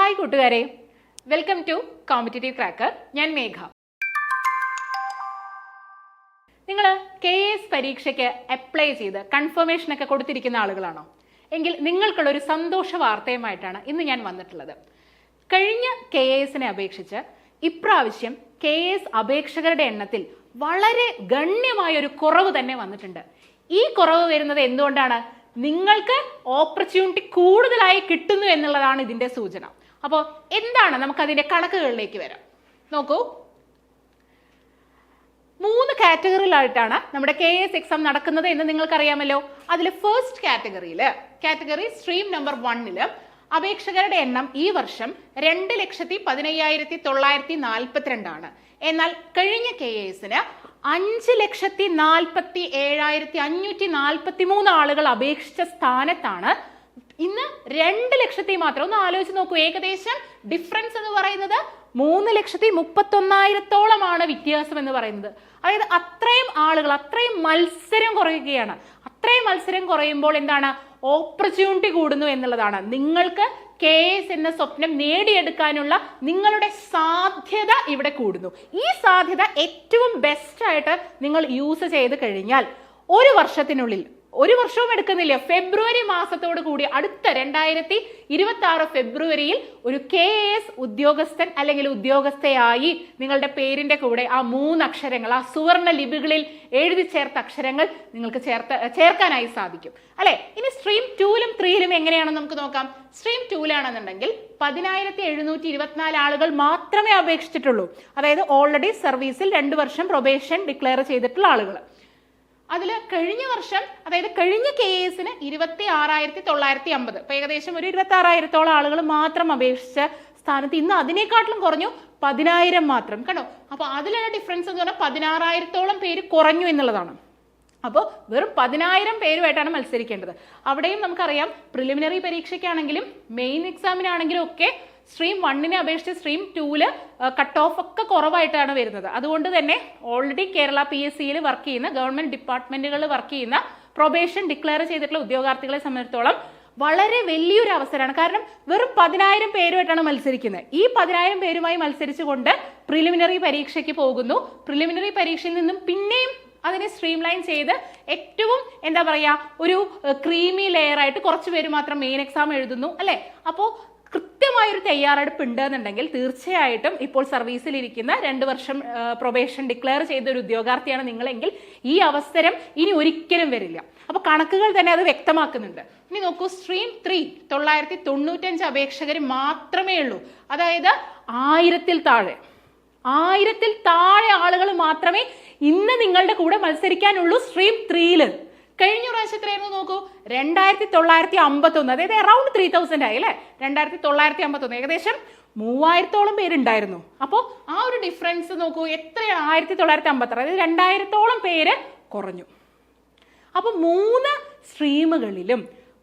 Hi കൂട്ടുകാരെ, welcome to competitive cracker. ഞാൻ മേഘ. നിങ്ങൾ KS പരീക്ഷയ്ക്ക് അപ്ലൈ ചെയ്ത് കൺഫർമേഷൻ ഒക്കെ കൊടുത്തിരിക്കുന്ന ആളുകളാണോ? എങ്കിൽ നിങ്ങൾക്കുള്ള ഒരു സന്തോഷ വാർത്തയുമായിട്ടാണ് ഇന്ന് ഞാൻ വന്നിട്ടുള്ളത്. കഴിഞ്ഞ KSനെ അപേക്ഷിച്ച് ഇപ്രാവശ്യം KS അപേക്ഷകരുടെ എണ്ണത്തിൽ വളരെ ഗണ്യമായ ഒരു കുറവ് തന്നെ വന്നിട്ടുണ്ട്. ഈ കുറവ് വരുന്നത് എന്തുകൊണ്ടാണ്? നിങ്ങൾക്ക് ഓപ്പർച്യൂണിറ്റി കൂടുതലായി കിട്ടുന്നു എന്നുള്ളതാണ് ഇതിന്റെ സൂചന. അപ്പോൾ എന്താണ്, നമുക്കതിന്റെ കണക്കുകളിലേക്ക് വരാം. നോക്കൂ, 3 കാറ്റഗറിയിലായിട്ടാണ് നമ്മുടെ KS എക്സാം നടക്കുന്നത് എന്ന് നിങ്ങൾക്കറിയാമല്ലോ. അതിൽ ഫസ്റ്റ് കാറ്റഗറി സ്ട്രീം നമ്പർ 1 അപേക്ഷകരുടെ എണ്ണം ഈ വർഷം 2,15,942 ആണ്. എന്നാൽ കഴിഞ്ഞ KSന് 5,47,543 ആളുകൾ അപേക്ഷിച്ച സ്ഥാനത്താണ് ഇന്ന് 2,00,000 മാത്രം. ഒന്ന് ആലോചിച്ച് നോക്കൂ, ഏകദേശം ഡിഫറൻസ് എന്ന് പറയുന്നത് 3,31,000 വ്യത്യാസം എന്ന് പറയുന്നത്. അതായത് അത്രയും ആളുകൾ, അത്രയും മത്സരം കുറയുകയാണ്. അത്രയും മത്സരം കുറയുമ്പോൾ എന്താണ്? ഓപ്പർച്യൂണിറ്റി കൂടുന്നു എന്നുള്ളതാണ്. നിങ്ങൾക്ക് KS എന്ന സ്വപ്നം നേടിയെടുക്കാനുള്ള നിങ്ങളുടെ സാധ്യത ഇവിടെ കൂടുന്നു. ഈ സാധ്യത ഏറ്റവും ബെസ്റ്റ് ആയിട്ട് നിങ്ങൾ യൂസ് ചെയ്ത് കഴിഞ്ഞാൽ ഒരു വർഷത്തിനുള്ളിൽ, ഒരു വർഷവും എടുക്കുന്നില്ല, ഫെബ്രുവരി മാസത്തോട് കൂടി അടുത്ത 2026 ഫെബ്രുവരിയിൽ ഒരു KS ഉദ്യോഗസ്ഥൻ അല്ലെങ്കിൽ ഉദ്യോഗസ്ഥയായി നിങ്ങളുടെ പേരിന്റെ കൂടെ ആ 3 അക്ഷരങ്ങൾ, ആ സുവർണ ലിപികളിൽ എഴുതി ചേർത്ത അക്ഷരങ്ങൾ നിങ്ങൾക്ക് ചേർക്കാനായി സാധിക്കും അല്ലെ. ഇനി സ്ട്രീം 2ലും 3ലും എങ്ങനെയാണെന്ന് നമുക്ക് നോക്കാം. സ്ട്രീം 2ലാണെന്നുണ്ടെങ്കിൽ 10,724 ആളുകൾ മാത്രമേ അപേക്ഷിച്ചിട്ടുള്ളൂ. അതായത് ഓൾറെഡി സർവീസിൽ 2 വർഷം പ്രൊബേഷൻ ഡിക്ലെയർ ചെയ്തിട്ടുള്ള ആളുകൾ. അതിൽ കഴിഞ്ഞ വർഷം, അതായത് കഴിഞ്ഞ KSന് 26,950, ഇപ്പൊ ഏകദേശം ഒരു 26,000 ആളുകൾ മാത്രം അപേക്ഷിച്ച സ്ഥാനത്ത് ഇന്ന് അതിനേക്കാട്ടിലും കുറഞ്ഞു, 10,000 മാത്രം. കണ്ടോ? അപ്പൊ അതിലുള്ള ഡിഫറൻസ് എന്ന് പറഞ്ഞാൽ 16,000 പേര് കുറഞ്ഞു എന്നുള്ളതാണ്. അപ്പോൾ വെറും 10,000 പേരുമായിട്ടാണ് മത്സരിക്കേണ്ടത്. അവിടെയും നമുക്കറിയാം, പ്രിലിമിനറി പരീക്ഷയ്ക്കാണെങ്കിലും മെയിൻ എക്സാമിനാണെങ്കിലും ഒക്കെ സ്ട്രീം 1നെ അപേക്ഷിച്ച് സ്ട്രീം 2ല് കട്ട് ഓഫ് ഒക്കെ കുറവായിട്ടാണ് വരുന്നത്. അതുകൊണ്ട് തന്നെ ഓൾറെഡി കേരള PSCയിൽ വർക്ക് ചെയ്യുന്ന, ഗവൺമെന്റ് ഡിപ്പാർട്ട്മെന്റുകളിൽ വർക്ക് ചെയ്യുന്ന, പ്രൊബേഷൻ ഡിക്ലെയർ ചെയ്തിട്ടുള്ള ഉദ്യോഗാർത്ഥികളെ സംബന്ധിച്ചിടത്തോളം വളരെ വലിയൊരു അവസരമാണ്. കാരണം വെറും 10,000 പേരുമായിട്ടാണ് മത്സരിക്കുന്നത്. ഈ 10,000 പേരുമായി മത്സരിച്ചുകൊണ്ട് പ്രിലിമിനറി പരീക്ഷയ്ക്ക് പോകുന്നു. പ്രിലിമിനറി പരീക്ഷയിൽ നിന്നും പിന്നെയും അതിനെ സ്ട്രീം ലൈൻ ചെയ്ത് ഏറ്റവും എന്താ പറയാ, ഒരു ക്രീമി ലെയർ ആയിട്ട് കുറച്ച് പേര് മാത്രം മെയിൻ എക്സാം എഴുതുന്നു അല്ലെ. അപ്പോൾ കൃത്യമായൊരു തയ്യാറെടുപ്പ് ഉണ്ട് എന്നുണ്ടെങ്കിൽ തീർച്ചയായിട്ടും ഇപ്പോൾ സർവീസിലിരിക്കുന്ന 2 വർഷം പ്രൊബേഷൻ ഡിക്ലെയർ ചെയ്ത ഒരു ഉദ്യോഗാർത്ഥിയാണ് നിങ്ങളെങ്കിൽ ഈ അവസരം ഇനി ഒരിക്കലും വരില്ല. അപ്പൊ കണക്കുകൾ തന്നെ അത് വ്യക്തമാക്കുന്നുണ്ട്. ഇനി നോക്കൂ, സ്ട്രീം 3 995 അപേക്ഷകർ മാത്രമേ ഉള്ളൂ. അതായത് 1000-ൽ താഴെ ആളുകൾ മാത്രമേ ഇന്ന് നിങ്ങളുടെ കൂടെ മത്സരിക്കാനുള്ളൂ സ്ട്രീം 3ല്. കഴിഞ്ഞ പ്രാവശ്യം എത്രയായിരുന്നു നോക്കൂ, 2,951, അതായത് അറൌണ്ട് 3,000 ആയി അല്ലെ. 2,951, ഏകദേശം 3,000-ഓളം പേരുണ്ടായിരുന്നു. അപ്പോൾ ആ ഒരു ഡിഫറൻസ് നോക്കൂ, എത്ര? 1,956, അതായത് 2,000-ഓളം പേര് കുറഞ്ഞു. അപ്പൊ 3 സ്ട്രീമുകളിലും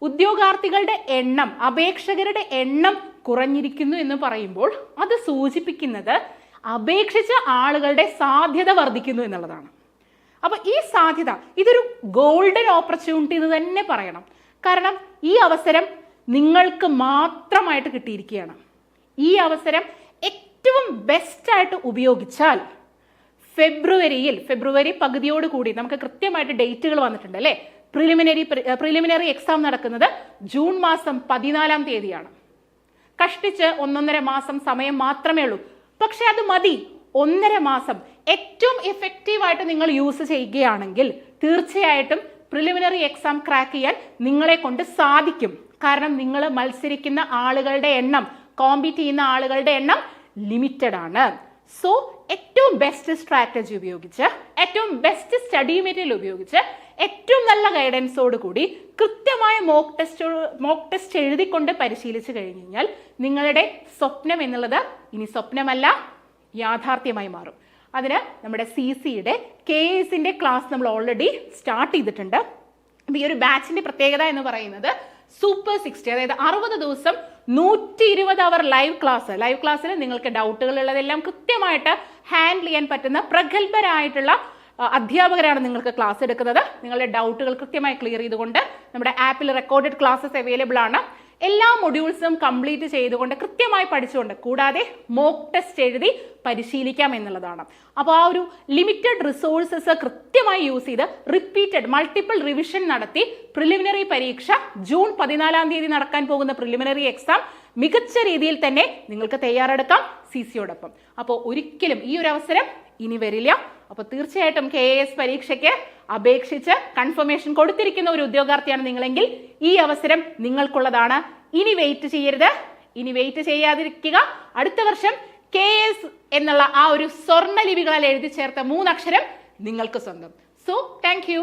ഉദ്യോഗാർത്ഥികളുടെ എണ്ണം, അപേക്ഷകരുടെ എണ്ണം കുറഞ്ഞിരിക്കുന്നു എന്ന് പറയുമ്പോൾ അത് സൂചിപ്പിക്കുന്നത് അപേക്ഷിച്ച ആളുകളുടെ സാധ്യത വർദ്ധിക്കുന്നു എന്നുള്ളതാണ്. അപ്പൊ ഈ സാധ്യത, ഇതൊരു ഗോൾഡൻ ഓപ്പർച്യൂണിറ്റി എന്ന് തന്നെ പറയണം. കാരണം ഈ അവസരം നിങ്ങൾക്ക് മാത്രമായിട്ട് കിട്ടിയിരിക്കുകയാണ്. ഈ അവസരം ഏറ്റവും ബെസ്റ്റ് ആയിട്ട് ഉപയോഗിച്ചാൽ ഫെബ്രുവരി പകുതിയോട് കൂടി നമുക്ക് കൃത്യമായിട്ട് ഡേറ്റുകൾ വന്നിട്ടുണ്ട് അല്ലെ. പ്രിലിമിനറി എക്സാം നടക്കുന്നത് ജൂൺ മാസം 14-ാം തീയതിയാണ്. കഷ്ടിച്ച് 1.5 മാസം സമയം മാത്രമേ ഉള്ളൂ. പക്ഷെ അത് മതി. 1.5 മാസം ഏറ്റവും എഫക്റ്റീവായിട്ട് നിങ്ങൾ യൂസ് ചെയ്യുകയാണെങ്കിൽ തീർച്ചയായിട്ടും പ്രിലിമിനറി എക്സാം ക്രാക്ക് ചെയ്യാൻ നിങ്ങളെ കൊണ്ട് സാധിക്കും. കാരണം നിങ്ങൾ മത്സരിക്കുന്ന ആളുകളുടെ എണ്ണം, കോമ്പീറ്റ് ചെയ്യുന്ന ആളുകളുടെ എണ്ണം ലിമിറ്റഡ് ആണ്. സോ ഏറ്റവും ബെസ്റ്റ് സ്ട്രാറ്റജി ഉപയോഗിച്ച്, ഏറ്റവും ബെസ്റ്റ് സ്റ്റഡി മെറ്റീരിയൽ ഉപയോഗിച്ച്, ഏറ്റവും നല്ല ഗൈഡൻസോട് കൂടി കൃത്യമായ മോക്ക് ടെസ്റ്റ് എഴുതിക്കൊണ്ട് പരിശീലിച്ചു കഴിഞ്ഞു കഴിഞ്ഞാൽ നിങ്ങളുടെ സ്വപ്നം എന്നുള്ളത് ഇനി സ്വപ്നമല്ല, യാഥാർത്ഥ്യമായി മാറും. അതിന് നമ്മുടെ CCയുടെ KSന്റെ ക്ലാസ് നമ്മൾ ഓൾറെഡി സ്റ്റാർട്ട് ചെയ്തിട്ടുണ്ട്. ഈ ഒരു ബാച്ചിന്റെ പ്രത്യേകത എന്ന് പറയുന്നത് സൂപ്പർ 60, അതായത് 60 ദിവസം 120 അവർ ലൈവ് ക്ലാസ്സിൽ നിങ്ങൾക്ക് ഡൗട്ടുകൾ ഉള്ളതെല്ലാം കൃത്യമായിട്ട് ഹാൻഡിൽ ചെയ്യാൻ പറ്റുന്ന പ്രഗത്ഭരായിട്ടുള്ള അധ്യാപകരാണ് നിങ്ങൾക്ക് ക്ലാസ് എടുക്കുന്നത്. നിങ്ങളുടെ ഡൗട്ടുകൾ കൃത്യമായി ക്ലിയർ ചെയ്തുകൊണ്ട് നമ്മുടെ ആപ്പിൽ റെക്കോർഡഡ് ക്ലാസ്സസ് അവൈലബിൾ ആണ്. എല്ലാ മൊഡ്യൂൾസും കംപ്ലീറ്റ് ചെയ്തുകൊണ്ട് കൃത്യമായി പഠിച്ചുകൊണ്ട് കൂടാതെ മോക്ക് ടെസ്റ്റ് എഴുതി പരിശീലിക്കാം എന്നുള്ളതാണ്. അപ്പോൾ ആ ഒരു ലിമിറ്റഡ് റിസോഴ്സസ് കൃത്യമായി യൂസ് ചെയ്ത് റിപ്പീറ്റഡ് മൾട്ടിപ്പിൾ റിവിഷൻ നടത്തി പ്രിലിമിനറി പരീക്ഷ ജൂൺ 14 നടക്കാൻ പോകുന്ന പ്രിലിമിനറി എക്സാം മികച്ച രീതിയിൽ തന്നെ നിങ്ങൾക്ക് തയ്യാറെടുക്കാം CC-യോടൊപ്പം. അപ്പോൾ ഒരിക്കലും ഈ ഒരു അവസരം ഇനി വരില്ല. അപ്പോൾ തീർച്ചയായിട്ടും KAS പരീക്ഷയ്ക്ക് അപേക്ഷിച്ച് കൺഫർമേഷൻ കൊടുത്തിരിക്കുന്ന ഒരു ഉദ്യോഗാർത്ഥിയാണ് നിങ്ങളെങ്കിൽ ഈ അവസരം നിങ്ങൾക്കുള്ളതാണ്. ഇനി വെയിറ്റ് ചെയ്യരുത്, ഇനി വെയിറ്റ് ചെയ്യാതിരിക്കുക. അടുത്ത വർഷം KAS എന്നുള്ള ആ ഒരു സ്വർണ്ണ ലിപികളാൽ എഴുതി ചേർത്ത 3 അക്ഷരം നിങ്ങൾക്ക് സ്വന്തം. So thank you.